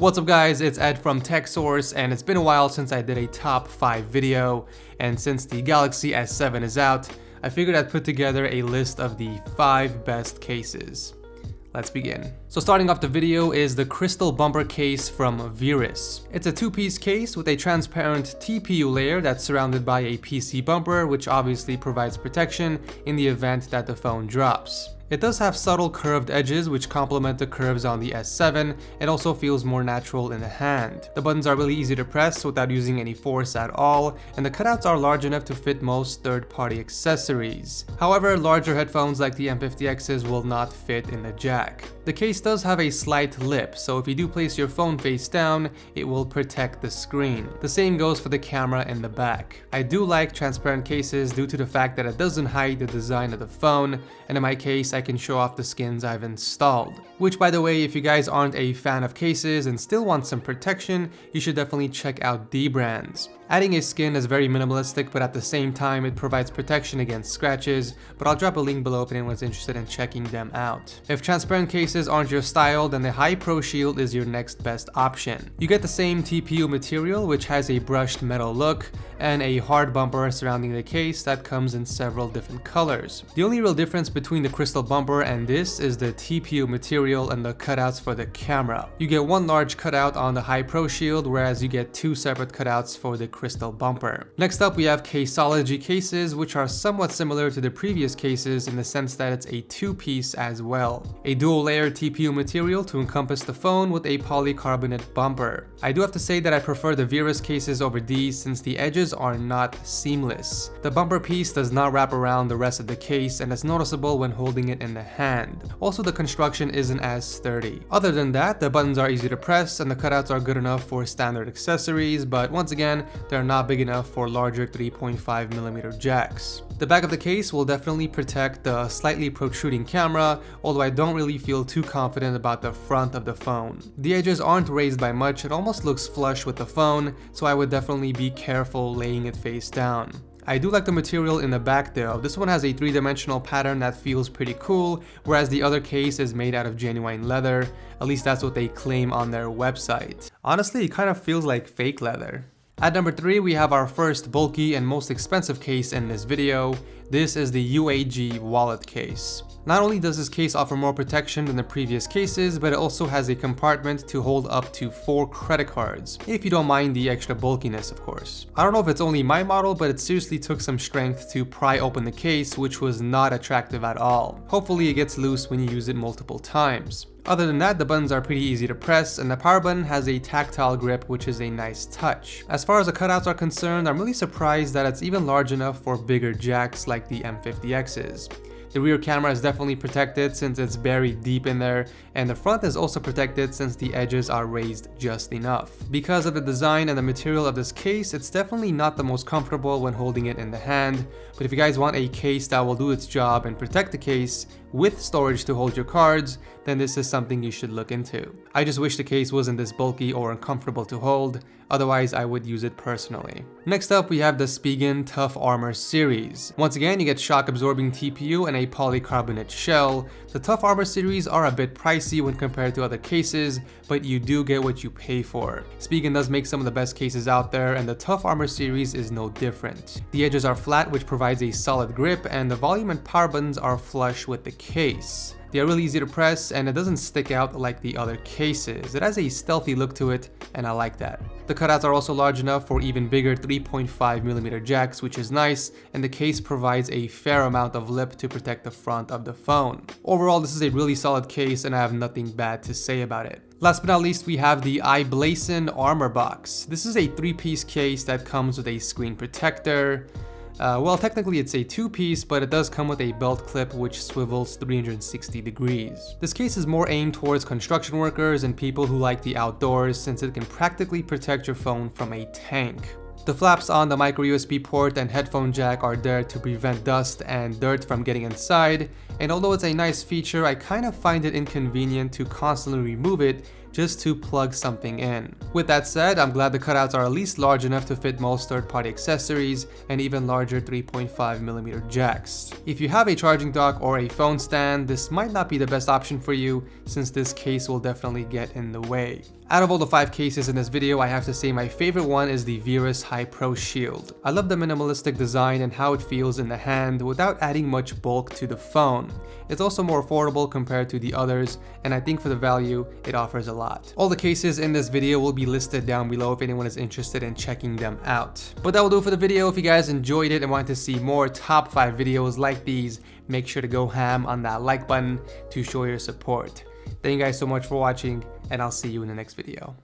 What's up guys, it's Ed from TechSource, and it's been a while since I did a top 5 video, and since the Galaxy S7 is out, I figured I'd put together a list of the 5 best cases. Let's begin. So starting off the video is the Crystal Bumper case from Verus. It's a 2-piece case with a transparent TPU layer that's surrounded by a PC bumper, which obviously provides protection in the event that the phone drops. It does have subtle curved edges which complement the curves on the S7 and also feels more natural in the hand. The buttons are really easy to press without using any force at all, and the cutouts are large enough to fit most third-party accessories. However, larger headphones like the M50Xs will not fit in the jack. The case does have a slight lip, so if you do place your phone face down, it will protect the screen. The same goes for the camera in the back. I do like transparent cases due to the fact that it doesn't hide the design of the phone, and in my case, I can show off the skins I've installed. Which, by the way, if you guys aren't a fan of cases and still want some protection, you should definitely check out Dbrand's. Adding a skin is very minimalistic, but at the same time it provides protection against scratches, but I'll drop a link below if anyone's interested in checking them out. If transparent cases aren't your style, then the High Pro Shield is your next best option. You get the same TPU material, which has a brushed metal look, and a hard bumper surrounding the case that comes in several different colors. The only real difference between the Crystal Bumper and this is the TPU material and the cutouts for the camera. You get one large cutout on the High Pro Shield, whereas you get 2 separate cutouts for the Crystal Bumper. Next up, we have Caseology cases, which are somewhat similar to the previous cases in the sense that it's a 2-piece as well. A dual layer TPU material to encompass the phone with a polycarbonate bumper. I do have to say that I prefer the VRS cases over these since the edges are not seamless. The bumper piece does not wrap around the rest of the case and is noticeable when holding it in the hand. Also, the construction isn't as sturdy. Other than that, the buttons are easy to press and the cutouts are good enough for standard accessories, but once again, they're not big enough for larger 3.5mm jacks. The back of the case will definitely protect the slightly protruding camera, although I don't really feel too confident about the front of the phone. The edges aren't raised by much, it almost looks flush with the phone, so I would definitely be careful laying it face down. I do like the material in the back though. This one has a 3-dimensional pattern that feels pretty cool, whereas the other case is made out of genuine leather. At least that's what they claim on their website. Honestly, it kind of feels like fake leather. At number 3, we have our first bulky and most expensive case in this video. This is the UAG Wallet Case. Not only does this case offer more protection than the previous cases, but it also has a compartment to hold up to 4 credit cards, if you don't mind the extra bulkiness, of course. I don't know if it's only my model, but it seriously took some strength to pry open the case, which was not attractive at all. Hopefully it gets loose when you use it multiple times. Other than that, the buttons are pretty easy to press, and the power button has a tactile grip, which is a nice touch. As far as the cutouts are concerned, I'm really surprised that it's even large enough for bigger jacks like the M50Xs. The rear camera is definitely protected since it's buried deep in there, and the front is also protected since the edges are raised just enough. Because of the design and the material of this case, it's definitely not the most comfortable when holding it in the hand, but if you guys want a case that will do its job and protect the case with storage to hold your cards, then this is something you should look into. I just wish the case wasn't this bulky or uncomfortable to hold, otherwise I would use it personally. Next up, we have the Spigen Tough Armor series. Once again, you get shock absorbing TPU and a polycarbonate shell. The Tough Armor series are a bit pricey when compared to other cases, but you do get what you pay for. Spigen does make some of the best cases out there, and the Tough Armor series is no different. The edges are flat, which provides a solid grip, and the volume and power buttons are flush with the case. They are really easy to press, and it doesn't stick out like the other cases. It has a stealthy look to it, and I like that. The cutouts are also large enough for even bigger 3.5mm jacks, which is nice, and the case provides a fair amount of lip to protect the front of the phone. Overall, this is a really solid case, and I have nothing bad to say about it. Last but not least, we have the i-Blason Armorbox. This is a 3-piece case that comes with a screen protector. Well, technically it's a 2-piece, but it does come with a belt clip which swivels 360 degrees. This case is more aimed towards construction workers and people who like the outdoors, since it can practically protect your phone from a tank. The flaps on the micro USB port and headphone jack are there to prevent dust and dirt from getting inside, and although it's a nice feature, I kind of find it inconvenient to constantly remove it just to plug something in. With that said, I'm glad the cutouts are at least large enough to fit most third-party accessories and even larger 3.5mm jacks. If you have a charging dock or a phone stand, this might not be the best option for you since this case will definitely get in the way. Out of all the 5 cases in this video, I have to say my favorite one is the VRS High Pro Shield. I love the minimalistic design and how it feels in the hand without adding much bulk to the phone. It's also more affordable compared to the others, and I think for the value, it offers a lot. All the cases in this video will be listed down below if anyone is interested in checking them out. But that will do for the video. If you guys enjoyed it and want to see more top 5 videos like these, make sure to go ham on that like button to show your support. Thank you guys so much for watching, and I'll see you in the next video.